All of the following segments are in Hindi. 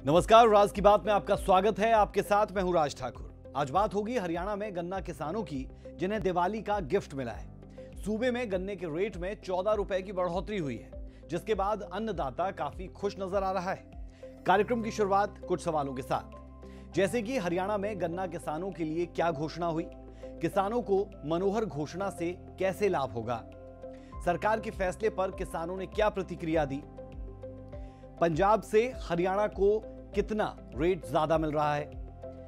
नमस्कार, राज की बात में आपका स्वागत है। आपके साथ मैं हूं राज ठाकुर। आज बात होगी हरियाणा में गन्ना किसानों की, जिन्हें दिवाली का गिफ्ट मिला है। सूबे में गन्ने के रेट में 14 रुपए की बढ़ोतरी हुई है, जिसके बाद अन्नदाता काफी खुश नजर आ रहा है। कार्यक्रम की शुरुआत कुछ सवालों के साथ, जैसे कि हरियाणा में गन्ना किसानों के लिए क्या घोषणा हुई, किसानों को मनोहर घोषणा से कैसे लाभ होगा, सरकार के फैसले पर किसानों ने क्या प्रतिक्रिया दी, पंजाब से हरियाणा को कितना रेट ज्यादा मिल रहा है।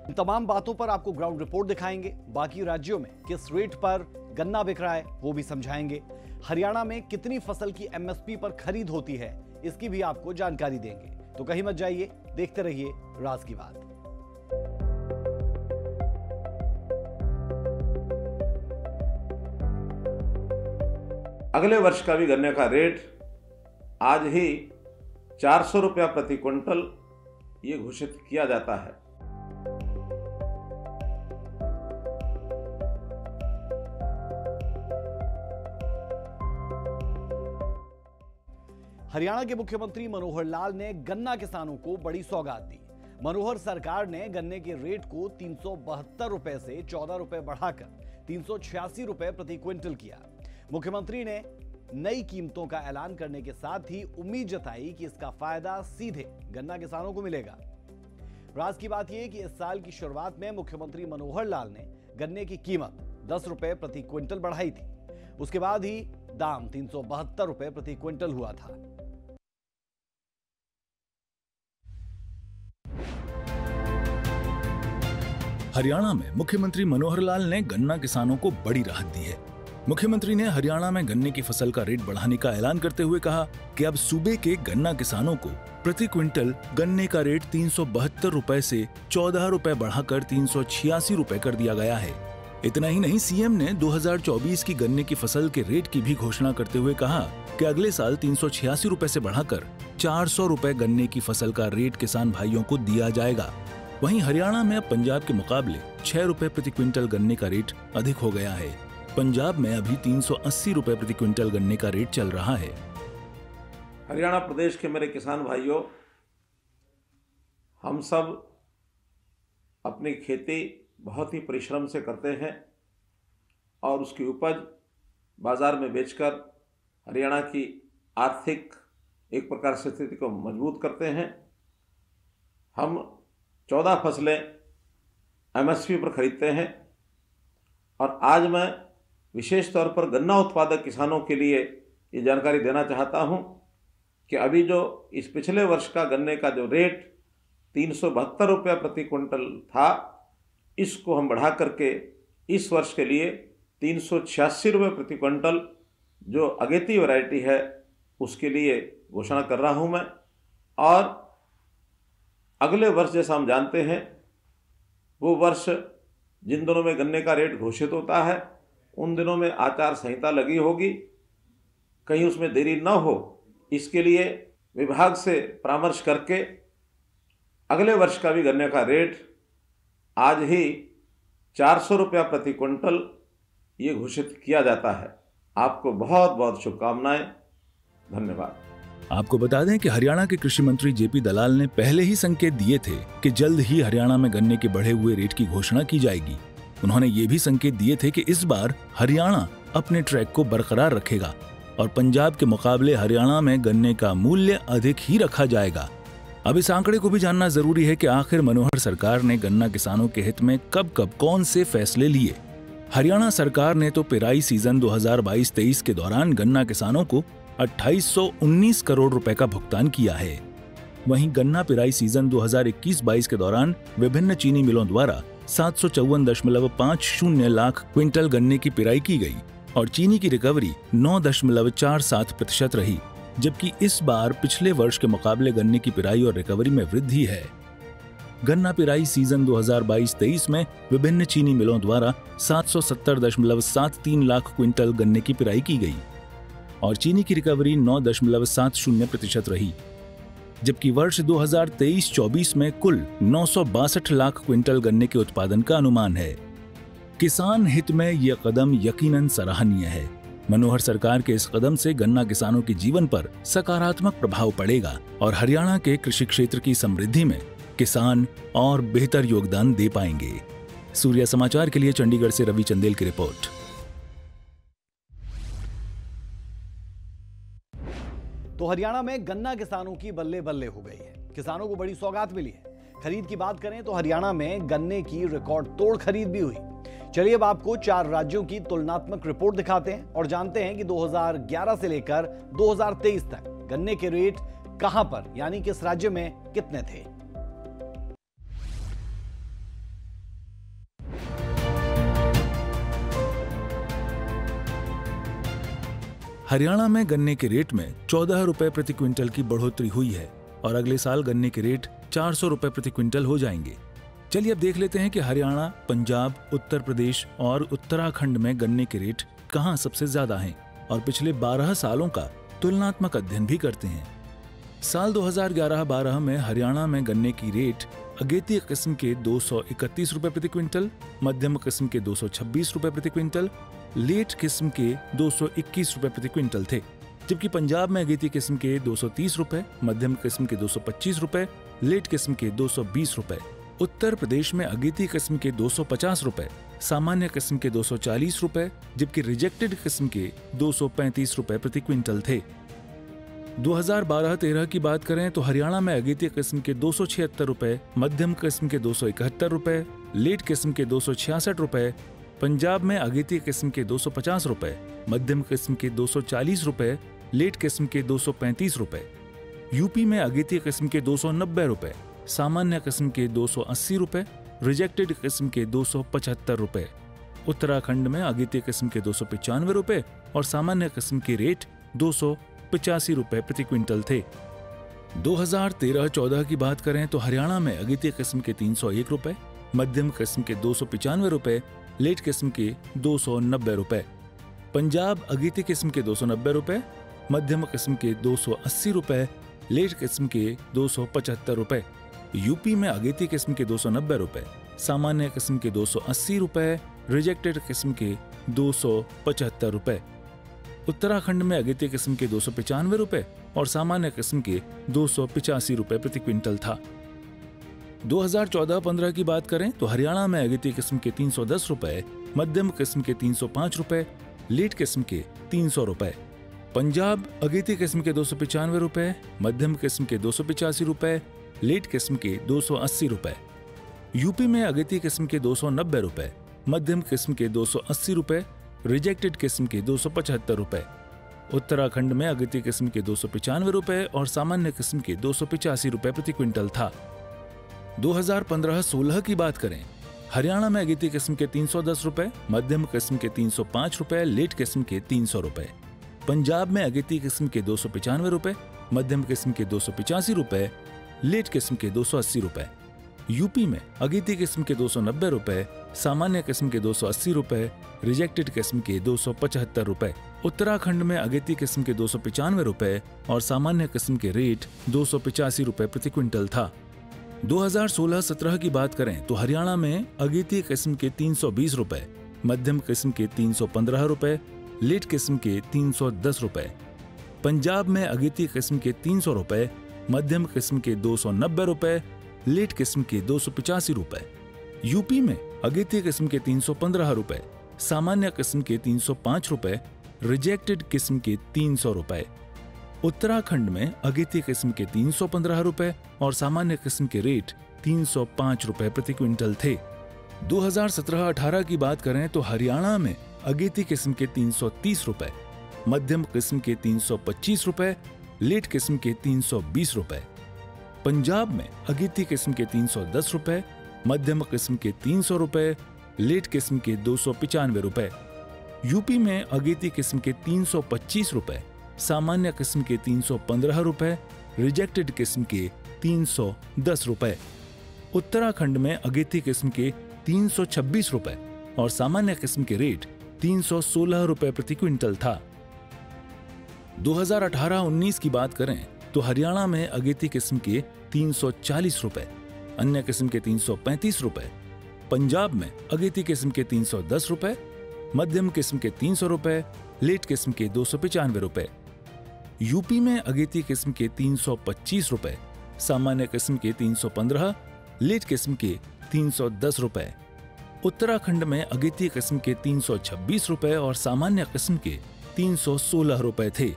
इन तमाम बातों पर आपको ग्राउंड रिपोर्ट दिखाएंगे। बाकी राज्यों में किस रेट पर गन्ना बिक रहा है वो भी समझाएंगे। हरियाणा में कितनी फसल की एमएसपी पर खरीद होती है, इसकी भी आपको जानकारी देंगे। तो कहीं मत जाइए, देखते रहिए राज की बात। अगले वर्ष का भी गन्ने का रेट आज ही 400 रुपया प्रति क्विंटल ये घोषित किया जाता है। हरियाणा के मुख्यमंत्री मनोहर लाल ने गन्ना किसानों को बड़ी सौगात दी। मनोहर सरकार ने गन्ने के रेट को 372 रुपए से 14 रुपए बढ़ाकर 386 रुपए प्रति क्विंटल किया। मुख्यमंत्री ने नई कीमतों का ऐलान करने के साथ ही उम्मीद जताई कि इसका फायदा सीधे गन्ना किसानों को मिलेगा। राज की बात यह कि इस साल की शुरुआत में मुख्यमंत्री मनोहर लाल ने गन्ने की कीमत 10 रुपए प्रति क्विंटल बढ़ाई थी। उसके बाद ही दाम 372 रुपए प्रति क्विंटल हुआ था। हरियाणा में मुख्यमंत्री मनोहर लाल ने गन्ना किसानों को बड़ी राहत दी है। मुख्यमंत्री ने हरियाणा में गन्ने की फसल का रेट बढ़ाने का ऐलान करते हुए कहा कि अब सूबे के गन्ना किसानों को प्रति क्विंटल गन्ने का रेट 372 रुपए से 14 रुपए बढ़ाकर 386 रुपए कर दिया गया है। इतना ही नहीं, सीएम ने 2024 की गन्ने की फसल के रेट की भी घोषणा करते हुए कहा कि अगले साल 386 रुपए से बढ़ाकर 400 रुपए गन्ने की फसल का रेट किसान भाइयों को दिया जाएगा। वहीं हरियाणा में अब पंजाब के मुकाबले 6 रुपए प्रति क्विंटल गन्ने का रेट अधिक हो गया है। पंजाब में अभी 380 रुपए प्रति क्विंटल गन्ने का रेट चल रहा है। हरियाणा प्रदेश के मेरे किसान भाइयों, हम सब अपनी खेती बहुत ही परिश्रम से करते हैं और उसकी उपज बाजार में बेचकर हरियाणा की आर्थिक एक प्रकार से स्थिति को मजबूत करते हैं। हम 14 फसलें एमएसपी पर खरीदते हैं और आज मैं विशेष तौर पर गन्ना उत्पादक किसानों के लिए ये जानकारी देना चाहता हूं कि अभी जो इस पिछले वर्ष का गन्ने का जो रेट 372 रुपया प्रति क्विंटल था, इसको हम बढ़ा करके इस वर्ष के लिए 386 रुपये प्रति क्विंटल जो अगेती वैरायटी है उसके लिए घोषणा कर रहा हूं मैं। और अगले वर्ष जैसा हम जानते हैं, वो वर्ष जिन दिनों में गन्ने का रेट घोषित होता है उन दिनों में आचार संहिता लगी होगी, कहीं उसमें देरी न हो, इसके लिए विभाग से परामर्श करके अगले वर्ष का भी गन्ने का रेट आज ही 400 रुपया प्रति क्विंटल ये घोषित किया जाता है। आपको बहुत बहुत शुभकामनाएं। धन्यवाद। आपको बता दें कि हरियाणा के कृषि मंत्री जेपी दलाल ने पहले ही संकेत दिए थे कि जल्द ही हरियाणा में गन्ने के बढ़े हुए रेट की घोषणा की जाएगी। उन्होंने ये भी संकेत दिए थे कि इस बार हरियाणा अपने ट्रैक को बरकरार रखेगा और पंजाब के मुकाबले हरियाणा में गन्ने का मूल्य अधिक ही रखा जाएगा। अब इस आंकड़े को भी जानना जरूरी है कि आखिर मनोहर सरकार ने गन्ना किसानों के हित में कब कब कौन से फैसले लिए। हरियाणा सरकार ने तो पेराई सीजन 2022-23 के दौरान गन्ना किसानों को 2819 करोड़ रुपए का भुगतान किया है। वहीं गन्ना पेराई सीजन 2021-22 के दौरान विभिन्न चीनी मिलों द्वारा 754.50 लाख क्विंटल गन्ने की पेराई की गई और चीनी की रिकवरी 9.47% रही, जबकि इस बार पिछले वर्ष के मुकाबले गन्ने की पेराई और रिकवरी में वृद्धि है। गन्ना पेराई सीजन 2022-23 में विभिन्न चीनी मिलों द्वारा 770.73 लाख क्विंटल गन्ने की पेराई की गई और चीनी की रिकवरी 9.70% रही, जबकि वर्ष 2023-24 में कुल 962 लाख क्विंटल गन्ने के उत्पादन का अनुमान है। किसान हित में यह कदम यकीनन सराहनीय है। मनोहर सरकार के इस कदम से गन्ना किसानों के जीवन पर सकारात्मक प्रभाव पड़ेगा और हरियाणा के कृषि क्षेत्र की समृद्धि में किसान और बेहतर योगदान दे पाएंगे। सूर्या समाचार के लिए चंडीगढ़ से रवि चंदेल की रिपोर्ट। तो हरियाणा में गन्ना किसानों की बल्ले बल्ले हो गई है। किसानों को बड़ी सौगात मिली है। खरीद की बात करें तो हरियाणा में गन्ने की रिकॉर्ड तोड़ खरीद भी हुई। चलिए अब आपको 4 राज्यों की तुलनात्मक रिपोर्ट दिखाते हैं और जानते हैं कि 2011 से लेकर 2023 तक गन्ने के रेट कहां पर यानी किस राज्य में कितने थे। हरियाणा में गन्ने के रेट में 14 रुपए प्रति क्विंटल की बढ़ोतरी हुई है और अगले साल गन्ने के रेट 400 रुपए प्रति क्विंटल हो जाएंगे। चलिए अब देख लेते हैं कि हरियाणा, पंजाब, उत्तर प्रदेश और उत्तराखंड में गन्ने के रेट कहां सबसे ज्यादा हैं और पिछले 12 सालों का तुलनात्मक अध्ययन भी करते हैं। साल 2011-12 में हरियाणा में गन्ने की रेट अगेती किस्म के 231 रुपए प्रति क्विंटल, मध्यम किस्म के 226 रुपए प्रति क्विंटल, लेट किस्म के 221 रुपए प्रति क्विंटल थे, जबकि पंजाब में अगेती किस्म के 230 रुपए, मध्यम किस्म के 225 रुपए, लेट किस्म के 220 रुपए, उत्तर प्रदेश में अगेती किस्म के 250 रुपए, सामान्य किस्म के 240 रुपए, जबकि रिजेक्टेड किस्म के 235 रुपए प्रति क्विंटल थे। 2012-13 की बात करें तो हरियाणा में अगेती किस्म के 276 रुपए, मध्यम किस्म के 271 रुपए, लेट किस्म के 266 रुपए, पंजाब में अगेती किस्म के 250 रुपए, मध्यम किस्म के 240 रुपए, लेट किस्म के 235 रुपए, यूपी में अगेती किस्म के 290 रुपए, सामान्य किस्म के 280 रुपए, रिजेक्टेड किस्म के 275 रुपए, उत्तराखंड में अगेती किस्म के 295 रुपए और सामान्य किस्म के रेट 285 रुपए प्रति क्विंटल थे। 2013-14 की बात करें तो हरियाणा में अगेती किस्म के 301 रुपए, मध्यम किस्म के 295 रुपए, लेट किस्म के 290 रुपए, पंजाब अगेती किस्म के 290 रुपए, मध्यम किस्म के 280 रुपए, लेट किस्म के 275 रुपए, यूपी में अगेती किस्म के 290 रुपए, सामान्य किस्म के 280 रुपए, रिजेक्टेड किस्म के 275 रुपए, उत्तराखंड में अगेती किस्म के 295 रुपए और सामान्य किस्म के 285 रुपए प्रति क्विंटल था। 2014-15 की बात करें तो हरियाणा में अगेती किस्म के 310 रुपए, मध्यम किस्म के 305 रुपए, लेट किस्म के 300 रुपए, पंजाब अगेती किस्म के 295 रुपए, मध्यम किस्म के 285 रुपए, लेट किस्म के 280 रुपए, यूपी में अगेती किस्म के 290 रुपए, मध्यम किस्म के 280 रुपए, रिजेक्टेड किस्म के 275 रुपए, उत्तराखंड में अगेती किस्म के 295 रुपए और सामान्य किस्म के 285 रुपए प्रति क्विंटल था। 2015-16 की बात करें, हरियाणा में अगेती किस्म के 310 रुपए, मध्यम किस्म के 305 रुपए, लेट किस्म के 300 रुपए, पंजाब में अगेती किस्म के 295 रुपए, मध्यम किस्म के 285 रुपए, लेट किस्म के 280 रुपए, यूपी में अगेती किस्म के 290 रुपए, सामान्य किस्म के 280 रुपए, रिजेक्टेड किस्म के 275 रुपए, उत्तराखंड में अगेती किस्म के 295 रुपए और सामान्य किस्म के रेट 285 रुपए प्रति क्विंटल था। 2016-17 की बात करें तो हरियाणा में अगेती किस्म के 320 रुपए, मध्यम किस्म के 315 रुपए, लेट किस्म के 310 रुपए, पंजाब में अगेती किस्म के 300 रुपए, मध्यम किस्म के 290 रुपए, लेट किस्म के 285 रुपए, यूपी में अगेती किस्म के 315 रुपए, सामान्य किस्म के 305 रुपए, रिजेक्टेड किस्म के 300 रुपए, उत्तराखंड में अगेती किस्म के 315 रुपए और सामान्य किस्म के रेट 305 रुपए प्रति क्विंटल थे। 2017-18 की बात करें तो हरियाणा में अगेती किस्म के 330 रुपए, मध्यम किस्म के 325 रुपए, लेट किस्म के 320 रुपए, पंजाब में अगेती किस्म के 310 रुपए, मध्यम किस्म के 300 रुपए, लेट किस्म के 295 रुपए, यूपी में अगेती किस्म के 325 रुपए, सामान्य किस्म के 315 रुपए, रिजेक्टेड किस्म के 310 रुपए, उत्तराखंड में अगेती किस्म के 326 रुपए और सामान्य किस्म के रेट 316 रुपए प्रति क्विंटल था। 2018-19 की बात करें तो हरियाणा में अगेती किस्म के 340 रुपए, अन्य किस्म के 335 रुपए, पंजाब में अगेती किस्म के 310 रुपए, मध्यम किस्म के 300 रुपए, लेट किस्म के 295 रुपए। यूपी में अगेती किस्म के 325 रुपए, सामान्य किस्म के 315, लेट किस्म के 310 रुपए। उत्तराखंड में अगेती किस्म के 326 रुपए और सामान्य किस्म के 316 रुपए थे।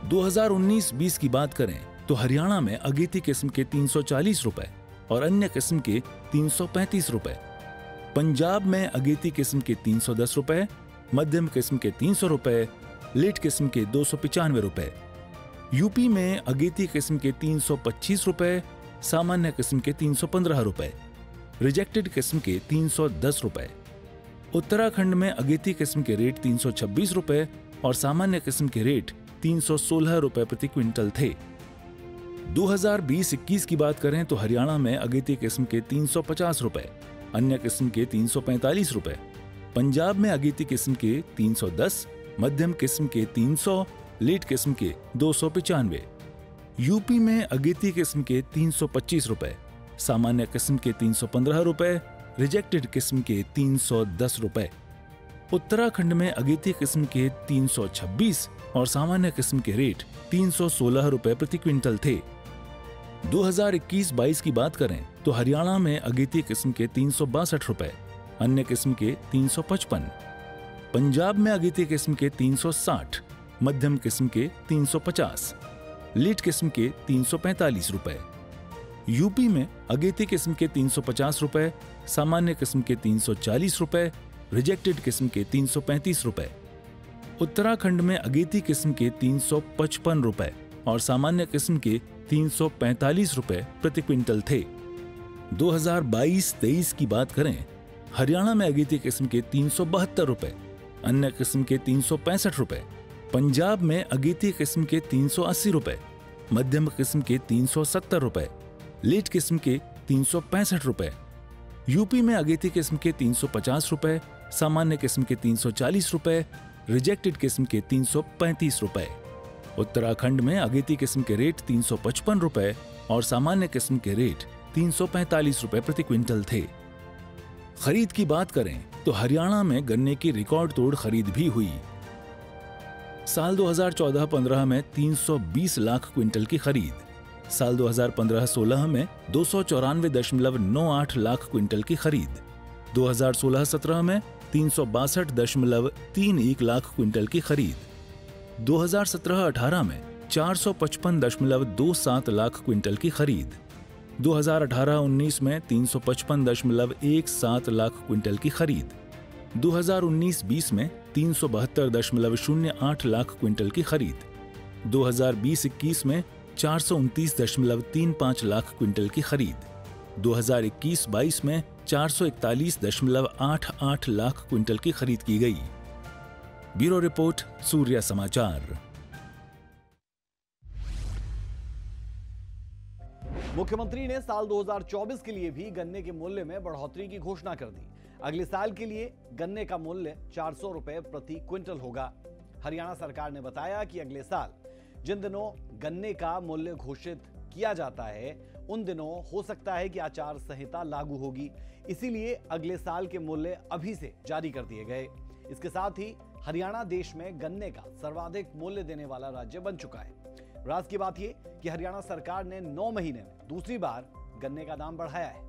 2019-20 की बात करें तो हरियाणा में अगेती किस्म के 340 रुपए और अन्य किस्म के 335 रुपए। पंजाब में अगेती किस्म के 310 रुपए, मध्यम किस्म के 300 रुपए, लेट किस्म के 295 रुपए। यूपी में अगेती किस्म के 325 रुपए, सामान्य किस्म के 315 रुपए, रिजेक्टेड किस्म के 310 रुपए। उत्तराखंड में अगेती किस्म के रेट 326 रुपए और सामान्य किस्म के रेट 316 रुपए प्रति क्विंटल थे। 2020-21 की बात करें तो हरियाणा में अगेती किस्म के 350 रुपए, अन्य किस्म के 345 रुपए। पंजाब में अगेती किस्म के 310, मध्यम किस्म के 300, लेट किस्म के 295। यूपी में अगेती किस्म के 325 रुपए, सामान्य किस्म के 315 रुपए, रिजेक्टेड किस्म के 310 रुपए। उत्तराखंड में अगेती किस्म के 326 और सामान्य किस्म के रेट 316 रुपए प्रति क्विंटल थे। 2021-22 की बात करें तो हरियाणा में अगेती किस्म के 362 रुपए, अन्य किस्म के 355। पंजाब में अगेती किस्म के 360, मध्यम किस्म के 350, लीट किस्म के 345 रुपए। यूपी में अगेती किस्म के 350 रुपए, सामान्य किस्म के 340 रुपए, रिजेक्टेड किस्म के 335 रुपए। उत्तराखंड में अगेती किस्म के 355 रुपए और सामान्य किस्म के 345 रुपए प्रति क्विंटल थे। 2022-23 की बात करें, हरियाणा में अगेती किस्म के 372 रुपए, अन्य किस्म के 365 रुपए। पंजाब में अगेती किस्म के 380 रुपए, मध्यम किस्म के 370 रुपए, लेट किस्म के 365 रुपए। यूपी में अगेती किस्म के 350 रुपए, सामान्य किस्म के 340 रुपए, रिजेक्टेड किस्म के 335 रुपए। उत्तराखंड में अगेती किस्म के रेट 355 रुपए और सामान्य किस्म के रेट 345 रुपए प्रति क्विंटल थे। खरीद की बात करें तो हरियाणा में गन्ने की रिकॉर्ड तोड़ खरीद भी हुई। साल 2014-15 में 320 लाख क्विंटल की खरीद, साल 2015-16 में 294.98 लाख क्विंटल की खरीद, 2016-17 में 362.31 लाख क्विंटल की खरीद, 2017-18 में 455.27 लाख क्विंटल की खरीद, 2018-19 में 355.17 लाख क्विंटल की खरीद, 2019-20 में 372.08 लाख क्विंटल की खरीद, 2020-21 में 429.35 लाख क्विंटल की खरीद, 2021-22 में 441.88 लाख क्विंटल की खरीद की गई। ब्यूरो रिपोर्ट, सूर्या समाचार। मुख्यमंत्री ने साल 2024 के लिए भी गन्ने के मूल्य में बढ़ोतरी की घोषणा कर दी। अगले साल के लिए गन्ने का मूल्य 400 रुपए प्रति क्विंटल होगा। हरियाणा सरकार ने बताया कि अगले साल जिन दिनों गन्ने का मूल्य घोषित किया जाता है उन दिनों हो सकता है कि आचार संहिता लागू होगी, इसीलिए अगले साल के मूल्य अभी से जारी कर दिए गए। इसके साथ ही हरियाणा देश में गन्ने का सर्वाधिक मूल्य देने वाला राज्य बन चुका है। राज की बात यह कि हरियाणा सरकार ने 9 महीने में दूसरी बार गन्ने का दाम बढ़ाया है।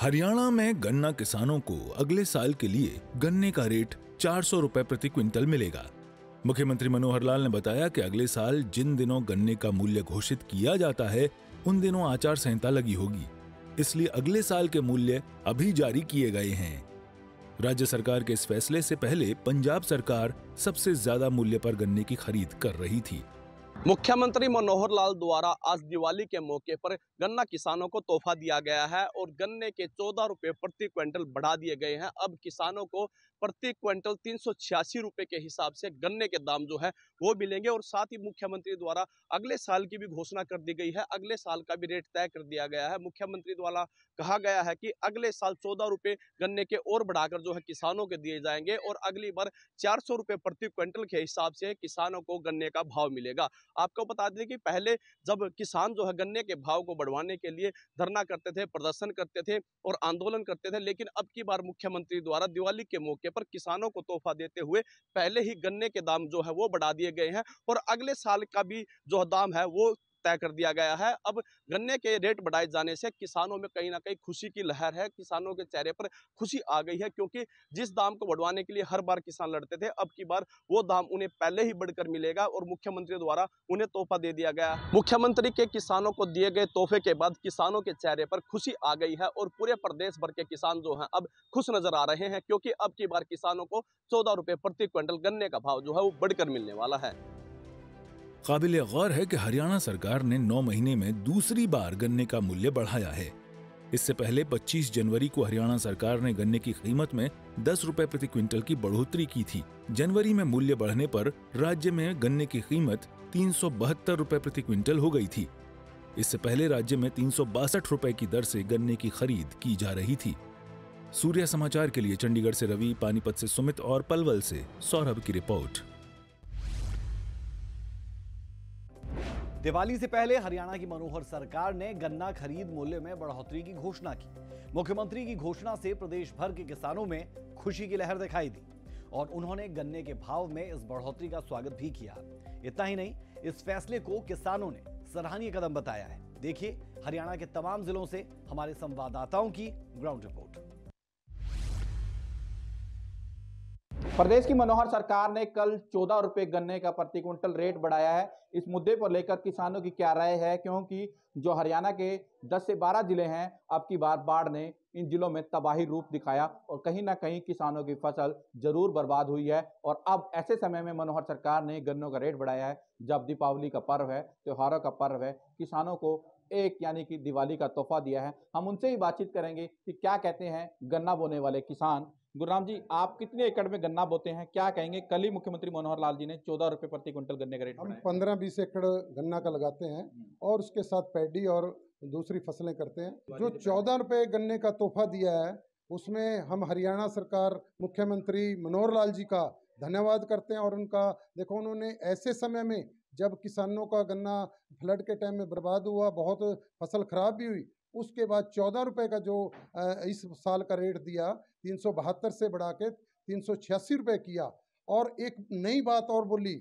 हरियाणा में गन्ना किसानों को अगले साल के लिए गन्ने का रेट 400 रुपए प्रति क्विंटल मिलेगा। मुख्यमंत्री मनोहर लाल ने बताया कि अगले साल जिन दिनों गन्ने का मूल्य घोषित किया जाता है उन दिनों आचार संहिता लगी होगी, इसलिए अगले साल के मूल्य अभी जारी किए गए हैं। राज्य सरकार के इस फैसले से पहले पंजाब सरकार सबसे ज्यादा मूल्य पर गन्ने की खरीद कर रही थी। मुख्यमंत्री मनोहर लाल द्वारा आज दिवाली के मौके पर गन्ना किसानों को तोहफा दिया गया है और गन्ने के 14 रुपए प्रति क्विंटल बढ़ा दिए गए हैं। अब किसानों को प्रति क्विंटल 386 रुपए के हिसाब से गन्ने के दाम जो है वो मिलेंगे और साथ ही मुख्यमंत्री द्वारा अगले साल की भी घोषणा कर दी गई है। अगले साल का भी रेट तय कर दिया गया है। मुख्यमंत्री द्वारा कहा गया है कि अगले साल 14 रुपए गन्ने के और बढ़ाकर जो है किसानों के दिए जाएंगे और अगली बार 400 रुपए प्रति क्विंटल के हिसाब से किसानों को गन्ने का भाव मिलेगा। आपको बता दें कि पहले जब किसान जो है गन्ने के भाव को बढ़वाने के लिए धरना करते थे, प्रदर्शन करते थे और आंदोलन करते थे, लेकिन अब की बार मुख्यमंत्री द्वारा दिवाली के मौके पर किसानों को तोहफा देते हुए पहले ही गन्ने के दाम जो है वो बढ़ा दिए गए हैं और अगले साल का भी जो दाम है वो तय कर दिया गया है। अब गन्ने के रेट बढ़ाए जाने से किसानों में कहीं ना कहीं खुशी की लहर है, किसानों के चेहरे पर खुशी आ गई है, क्योंकि जिस दाम को बढ़वाने के लिए हर बार किसान लड़ते थे, अब की बार वो दाम उन्हें पहले ही बढ़कर मिलेगा और मुख्यमंत्री द्वारा उन्हें तोहफा दे दिया गया। मुख्यमंत्री के किसानों को दिए गए तोहफे के बाद किसानों के चेहरे पर खुशी आ गई है और पूरे प्रदेश भर के किसान जो हैं अब खुश नजर आ रहे हैं, क्योंकि अब की बार किसानों को 14 रुपए प्रति क्विंटल गन्ने का भाव जो है वो बढ़कर मिलने वाला है। काबिल गौर है कि हरियाणा सरकार ने 9 महीने में दूसरी बार गन्ने का मूल्य बढ़ाया है। इससे पहले 25 जनवरी को हरियाणा सरकार ने गन्ने की कीमत में 10 रुपए प्रति क्विंटल की बढ़ोतरी की थी। जनवरी में मूल्य बढ़ने पर राज्य में गन्ने की कीमत 372 रुपए प्रति क्विंटल हो गई थी। इससे पहले राज्य में 362 रुपए की दर से गन्ने की खरीद की जा रही थी। सूर्य समाचार के लिए चंडीगढ़ से रवि, पानीपत से सुमित और पलवल से सौरभ की रिपोर्ट। दिवाली से पहले हरियाणा की मनोहर सरकार ने गन्ना खरीद मूल्य में बढ़ोतरी की घोषणा की। मुख्यमंत्री की घोषणा से प्रदेश भर के किसानों में खुशी की लहर दिखाई दी और उन्होंने गन्ने के भाव में इस बढ़ोतरी का स्वागत भी किया। इतना ही नहीं, इस फैसले को किसानों ने सराहनीय कदम बताया है। देखिए हरियाणा के तमाम जिलों से हमारे संवाददाताओं की ग्राउंड रिपोर्ट। प्रदेश की मनोहर सरकार ने कल 14 रुपए गन्ने का प्रति क्विंटल रेट बढ़ाया है। इस मुद्दे पर लेकर किसानों की क्या राय है, क्योंकि जो हरियाणा के 10 से 12 जिले हैं, अब की बार बाढ़ ने इन जिलों में तबाही रूप दिखाया और कहीं ना कहीं किसानों की फसल जरूर बर्बाद हुई है। और अब ऐसे समय में मनोहर सरकार ने गन्नों का रेट बढ़ाया है, जब दीपावली का पर्व है, त्योहारों का पर्व है, किसानों को एक यानी कि दिवाली का तोहफा दिया है। हम उनसे ही बातचीत करेंगे कि क्या कहते हैं गन्ना बोने वाले किसान। गुरुराम जी, आप कितने एकड़ में गन्ना बोते हैं, क्या कहेंगे? कल ही मुख्यमंत्री मनोहर लाल जी ने 14 रुपए प्रति क्विंटल गन्ने का रेट हम बढ़ाया। 15-20 एकड़ गन्ना का लगाते हैं और उसके साथ पैडी और दूसरी फसलें करते हैं। जो 14 रुपए गन्ने का तोहफा दिया है, उसमें हम हरियाणा सरकार, मुख्यमंत्री मनोहर लाल जी का धन्यवाद करते हैं। और उनका देखो, उन्होंने ऐसे समय में जब किसानों का गन्ना फ्लड के टाइम में बर्बाद हुआ, बहुत फसल खराब भी हुई, उसके बाद 14 रुपए का जो इस साल का रेट दिया, 372 से बढ़ा के 386 रुपए किया। और एक नई बात और बोली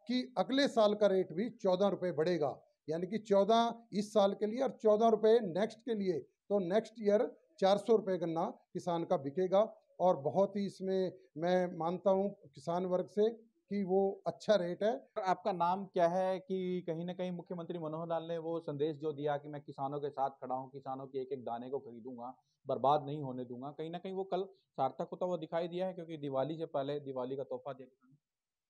कि अगले साल का रेट भी 14 रुपए बढ़ेगा, यानी कि 14 इस साल के लिए और 14 रुपए नेक्स्ट के लिए। तो नेक्स्ट ईयर 400 रुपए गन्ना किसान का बिकेगा। और बहुत ही इसमें मैं मानता हूँ किसान वर्ग से कि वो अच्छा रेट है। आपका नाम क्या है? कि कहीं ना कहीं मुख्यमंत्री मनोहर लाल ने वो संदेश जो दिया कि मैं किसानों के साथ खड़ा हूँ, किसानों के एक एक दाने को खरीदूंगा, बर्बाद नहीं होने दूंगा, कहीं ना कहीं वो कल सार्थक होता हुआ दिखाई दिया है, क्योंकि दिवाली से पहले दिवाली का तोहफा दिया।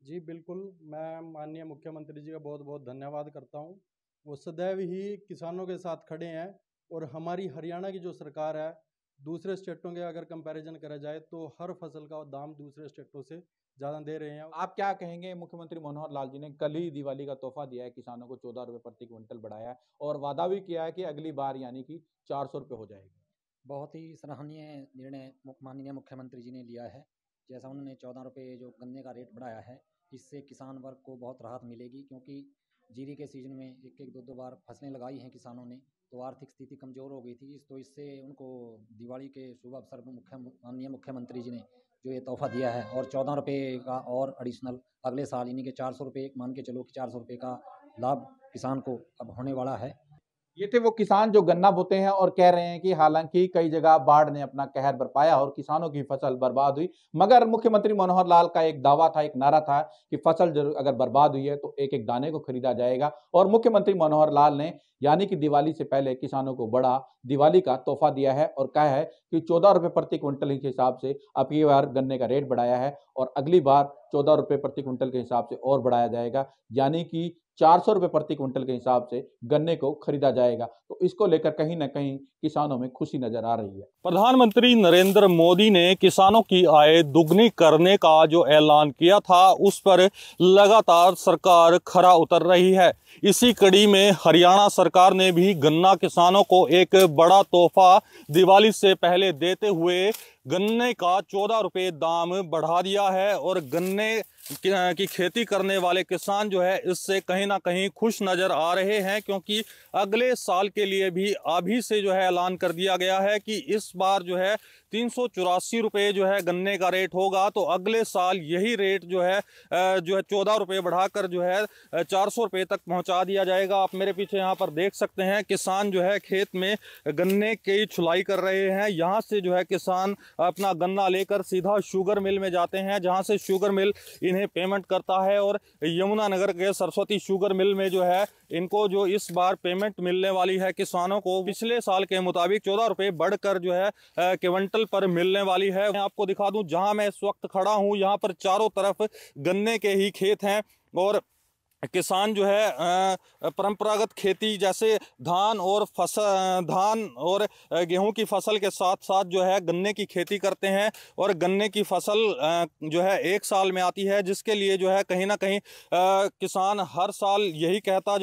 जी बिल्कुल, मैं माननीय मुख्यमंत्री जी का बहुत बहुत धन्यवाद करता हूँ। वो सदैव ही किसानों के साथ खड़े हैं और हमारी हरियाणा की जो सरकार है, दूसरे स्टेटों के अगर कंपैरिजन करा जाए तो हर फसल का दाम दूसरे स्टेटों से ज़्यादा दे रहे हैं। आप क्या कहेंगे? मुख्यमंत्री मनोहर लाल जी ने कल ही दिवाली का तोहफा दिया है, किसानों को 14 रुपए प्रति क्विंटल बढ़ाया है और वादा भी किया है कि अगली बार यानी कि 400 रुपए हो जाएगी। बहुत ही सराहनीय निर्णय माननीय मुख्यमंत्री जी ने लिया है। जैसा उन्होंने 14 रुपये जो गन्ने का रेट बढ़ाया है, इससे किसान वर्ग को बहुत राहत मिलेगी, क्योंकि जीरी के सीजन में एक एक दो बार फसलें लगाई हैं किसानों ने, तो आर्थिक स्थिति कमज़ोर हो गई थी। तो इससे उनको दिवाली के शुभ अवसर पर माननीय मुख्यमंत्री जी ने जो ये तोहफा दिया है और 14 रुपये का और एडिशनल अगले साल यानी कि 400 रुपये, मान के चलो कि 400 रुपये का लाभ किसान को अब होने वाला है। ये थे वो किसान जो गन्ना बोते हैं और कह रहे हैं कि हालांकि कई जगह बाढ़ ने अपना कहर बरपाया और किसानों की फसल बर्बाद हुई, मगर मुख्यमंत्री मनोहर लाल का एक दावा था, एक नारा था कि फसल अगर बर्बाद हुई है तो एक एक दाने को खरीदा जाएगा। और मुख्यमंत्री मनोहर लाल ने यानी कि दिवाली से पहले किसानों को बड़ा दिवाली का तोहफा दिया है और कहा है कि 14 रुपए प्रति क्विंटल के हिसाब से अब की बार गन्ने का रेट बढ़ाया है और अगली बार 14 रुपए प्रति क्विंटल के हिसाब से और बढ़ाया जाएगा, यानी कि 400 रुपए प्रति क्विंटल के हिसाब से गन्ने को खरीदा जाएगा। तो इसको लेकर कहीं ना कहीं किसानों में खुशी नजर आ रही है। प्रधानमंत्री नरेंद्र मोदी ने किसानों की आय दुगनी करने का जो ऐलान किया था, उस पर लगातार सरकार खरा उतर रही है। इसी कड़ी में हरियाणा सरकार ने भी गन्ना किसानों को एक बड़ा तोहफा दिवाली से पहले देते हुए गन्ने का 14 रुपये दाम बढ़ा दिया है और गन्ने की खेती करने वाले किसान जो है इससे कहीं ना कहीं खुश नज़र आ रहे हैं, क्योंकि अगले साल के लिए भी अभी से जो है ऐलान कर दिया गया है कि इस बार जो है 384 रुपये जो है गन्ने का रेट होगा। तो अगले साल यही रेट जो है 14 रुपये बढ़ाकर जो है 400 रुपये तक पहुंचा दिया जाएगा। आप मेरे पीछे यहाँ पर देख सकते हैं किसान जो है खेत में गन्ने की छुलाई कर रहे हैं। यहाँ से जो है किसान अपना गन्ना लेकर सीधा शुगर मिल में जाते हैं, जहाँ से शुगर मिल इन्हें पेमेंट करता है और यमुनानगर के सरस्वती शुगर मिल में जो है इनको जो इस बार पेमेंट मिलने वाली है किसानों को पिछले साल के मुताबिक 14 रुपये बढ़कर जो है क्विंटल पर मिलने वाली है। मैं आपको दिखा दूं, जहां मैं इस वक्त खड़ा हूं यहाँ पर चारों तरफ गन्ने के ही खेत हैं और किसान जो है परंपरागत खेती जैसे धान और गेहूं की फसल के साथ साथ जो है गन्ने की खेती करते हैं और गन्ने की फसल जो है एक साल में आती है, जिसके लिए जो है कहीं ना कहीं किसान हर साल यही कहता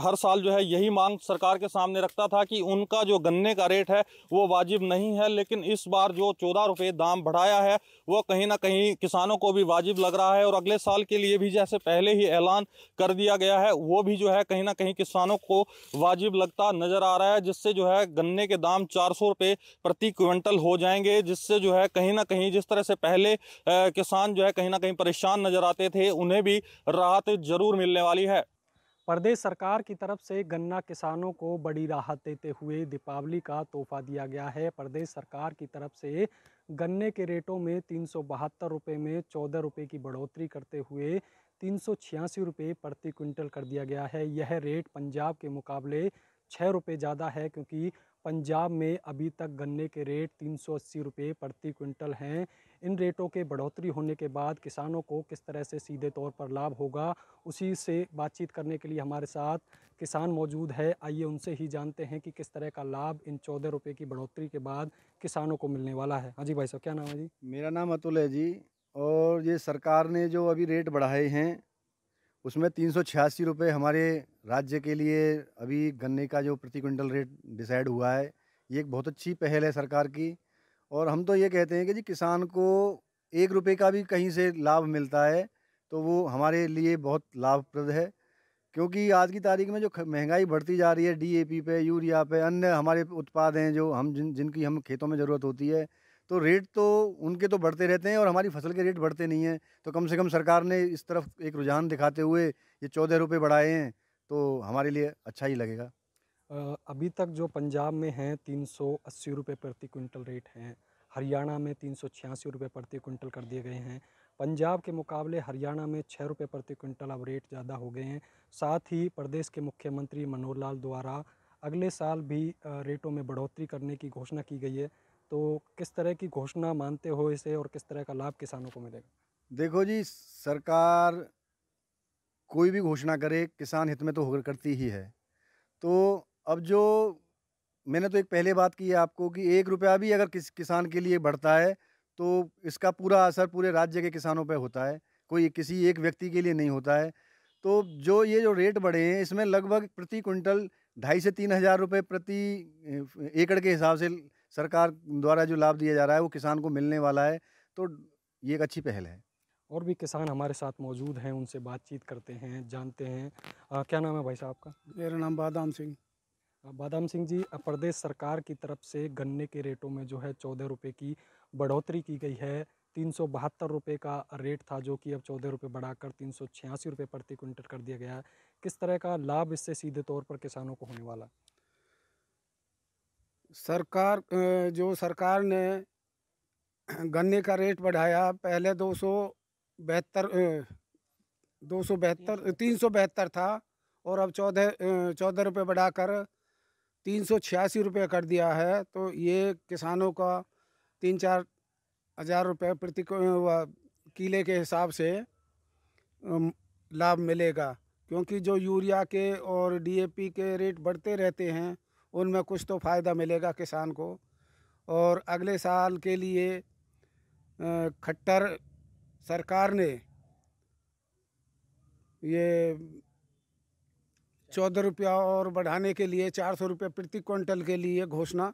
हर साल जो है यही मांग सरकार के सामने रखता था कि उनका जो गन्ने का रेट है वो वाजिब नहीं है। लेकिन इस बार जो 14 रुपये दाम बढ़ाया है वो कहीं ना कहीं किसानों को भी वाजिब लग रहा है और अगले साल के लिए भी जैसे पहले ही ऐलान कर दिया गया है वो भी जो है कहीं ना कहीं किसानों को वाजिब लगता नजर आ रहा है, जिससे जो है गन्ने के दाम 400 रुपये प्रति क्विंटल हो जाएंगे, जिससे जो है कहीं ना कहीं जिस तरह से पहले किसान जो है कहीं ना कहीं परेशान नजर आते थे उन्हें भी राहत जरूर मिलने वाली है। प्रदेश सरकार की तरफ से गन्ना किसानों को बड़ी राहत देते हुए दीपावली का तोहफा दिया गया है। प्रदेश सरकार की तरफ से गन्ने के रेटों में 372 रुपये में 14 रुपये की बढ़ोतरी करते हुए 386 रुपये प्रति क्विंटल कर दिया गया है। यह रेट पंजाब के मुकाबले 6 रुपये ज़्यादा है, क्योंकि पंजाब में अभी तक गन्ने के रेट 380 रुपये प्रति क्विंटल हैं। इन रेटों के बढ़ोतरी होने के बाद किसानों को किस तरह से सीधे तौर पर लाभ होगा, उसी से बातचीत करने के लिए हमारे साथ किसान मौजूद है। आइए उनसे ही जानते हैं कि किस तरह का लाभ इन 14 रुपये की बढ़ोतरी के बाद किसानों को मिलने वाला है। हाँ जी भाई साहब, क्या नाम है जी? मेरा नाम अतुल है जी। और ये सरकार ने जो अभी रेट बढ़ाए हैं उसमें 386 रुपये हमारे राज्य के लिए अभी गन्ने का जो प्रति क्विंटल रेट डिसाइड हुआ है, ये एक बहुत अच्छी पहल है सरकार की। और हम तो ये कहते हैं कि जी किसान को 1 रुपये का भी कहीं से लाभ मिलता है तो वो हमारे लिए बहुत लाभप्रद है, क्योंकि आज की तारीख में जो महंगाई बढ़ती जा रही है डीएपी पे, यूरिया पे, अन्य हमारे उत्पाद हैं जो हम जिनकी हम खेतों में ज़रूरत होती है, तो रेट तो उनके तो बढ़ते रहते हैं और हमारी फसल के रेट बढ़ते नहीं हैं। तो कम से कम सरकार ने इस तरफ एक रुझान दिखाते हुए ये 14 रुपये बढ़ाए हैं तो हमारे लिए अच्छा ही लगेगा। अभी तक जो पंजाब में हैं 380 रुपये प्रति क्विंटल रेट हैं, हरियाणा में 386 रुपये प्रति क्विंटल कर दिए गए हैं। पंजाब के मुकाबले हरियाणा में 6 रुपये प्रति क्विंटल अब रेट ज़्यादा हो गए हैं। साथ ही प्रदेश के मुख्यमंत्री मनोहर लाल द्वारा अगले साल भी रेटों में बढ़ोतरी करने की घोषणा की गई है। तो किस तरह की घोषणा मानते हो इसे और किस तरह का लाभ किसानों को मिलेगा? देखो जी, सरकार कोई भी घोषणा करे किसान हित में तो होकर करती ही है। तो अब जो मैंने तो एक पहले बात की है आपको कि 1 रुपया भी अगर किसान के लिए बढ़ता है तो इसका पूरा असर पूरे राज्य के किसानों पे होता है, कोई किसी एक व्यक्ति के लिए नहीं होता है। तो ये जो रेट बढ़े हैं इसमें लगभग प्रति क्विंटल 2,500 से 3,000 रुपये प्रति एकड़ के हिसाब से सरकार द्वारा जो लाभ दिया जा रहा है वो किसान को मिलने वाला है। तो ये एक अच्छी पहल है। और भी किसान हमारे साथ मौजूद हैं, उनसे बातचीत करते हैं, जानते हैं। क्या नाम है भाई साहब आपका? मेरा नाम बादाम सिंह। बादाम सिंह जी, प्रदेश सरकार की तरफ से गन्ने के रेटों में जो है 14 रुपये की बढ़ोतरी की गई है। 372 रुपये का रेट था जो कि अब 14 रुपये बढ़ाकर 386 रुपये प्रति क्विंटल कर दिया गया है। किस तरह का लाभ इससे सीधे तौर पर किसानों को होने वाला? सरकार ने गन्ने का रेट बढ़ाया। पहले 372 था और अब 14 रुपये बढ़ाकर 386 रुपये कर दिया है। तो ये किसानों का 3-4 हज़ार रुपये प्रति किले के हिसाब से लाभ मिलेगा, क्योंकि जो यूरिया के और डीएपी के रेट बढ़ते रहते हैं उनमें कुछ तो फ़ायदा मिलेगा किसान को। और अगले साल के लिए खट्टर सरकार ने ये 14 रुपया और बढ़ाने के लिए 400 रुपये प्रति क्विंटल के लिए घोषणा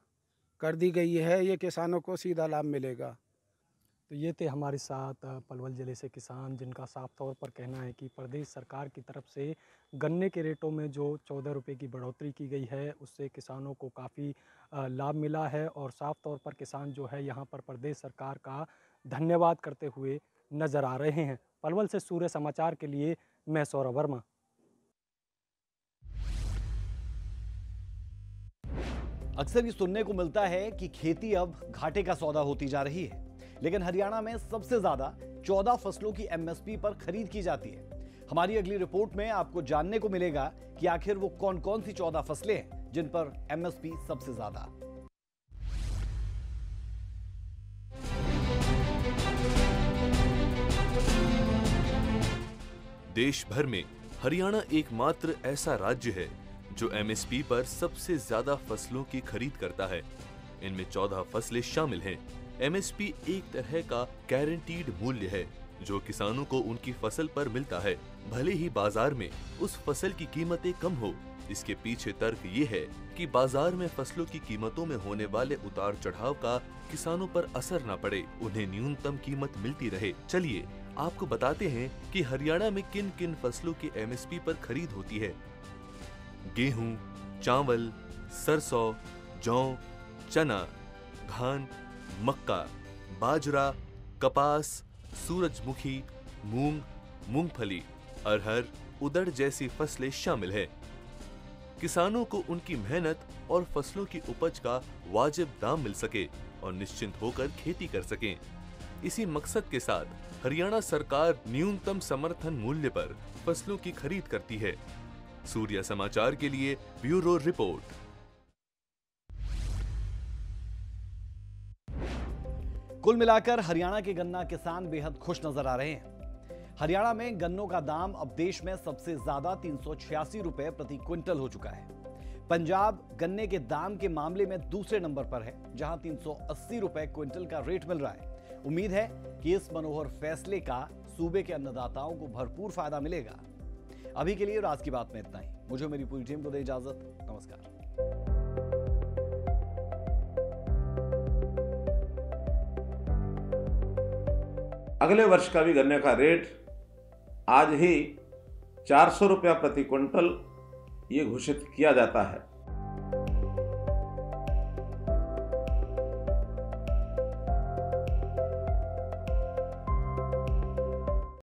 कर दी गई है, ये किसानों को सीधा लाभ मिलेगा। तो ये थे हमारे साथ पलवल जिले से किसान, जिनका साफ तौर पर कहना है कि प्रदेश सरकार की तरफ से गन्ने के रेटों में जो 14 रुपये की बढ़ोतरी की गई है, उससे किसानों को काफ़ी लाभ मिला है और साफ तौर पर किसान जो है यहाँ पर प्रदेश सरकार का धन्यवाद करते हुए नज़र आ रहे हैं। पलवल से सूर्य समाचार के लिए मैं सौरभ वर्मा। अक्सर ये सुनने को मिलता है कि खेती अब घाटे का सौदा होती जा रही है, लेकिन हरियाणा में सबसे ज्यादा 14 फसलों की एमएसपी पर खरीद की जाती है। हमारी अगली रिपोर्ट में आपको जानने को मिलेगा कि आखिर वो कौन कौन सी 14 फसलें हैं जिन पर एमएसपी सबसे ज्यादा। देश भर में हरियाणा एकमात्र ऐसा राज्य है जो एमएसपी पर सबसे ज्यादा फसलों की खरीद करता है। इनमें 14 फसलें शामिल हैं। एमएसपी एक तरह का गारंटीड मूल्य है जो किसानों को उनकी फसल पर मिलता है, भले ही बाजार में उस फसल की कीमतें कम हो। इसके पीछे तर्क ये है कि बाजार में फसलों की कीमतों में होने वाले उतार चढ़ाव का किसानों पर असर न पड़े, उन्हें न्यूनतम कीमत मिलती रहे। चलिए आपको बताते हैं कि हरियाणा में किन किन फसलों की एमएसपी पर खरीद होती है। गेहूं, चावल, सरसों, जौ, चना, धान, मक्का, बाजरा, कपास, सूरजमुखी, मूंग, मूंगफली, अरहर, उड़द जैसी फसलें शामिल हैं। किसानों को उनकी मेहनत और फसलों की उपज का वाजिब दाम मिल सके और निश्चिंत होकर खेती कर सकें। इसी मकसद के साथ हरियाणा सरकार न्यूनतम समर्थन मूल्य पर फसलों की खरीद करती है। सूर्य समाचार के लिए ब्यूरो रिपोर्ट। कुल मिलाकर हरियाणा के गन्ना किसान बेहद खुश नजर आ रहे हैं। हरियाणा में गन्नों का दाम अब देश में सबसे ज्यादा 386 रुपए प्रति क्विंटल हो चुका है। पंजाब गन्ने के दाम के मामले में दूसरे नंबर पर है, जहां 380 रुपए क्विंटल का रेट मिल रहा है। उम्मीद है कि इस मनोहर फैसले का सूबे के अन्नदाताओं को भरपूर फायदा मिलेगा। अभी के लिए आज की बात में इतना ही। मुझे मेरी पूरी टीम को दे इजाजत। नमस्कार। अगले वर्ष का भी गन्ने का रेट आज ही 400 रुपया प्रति क्विंटल ये घोषित किया जाता है।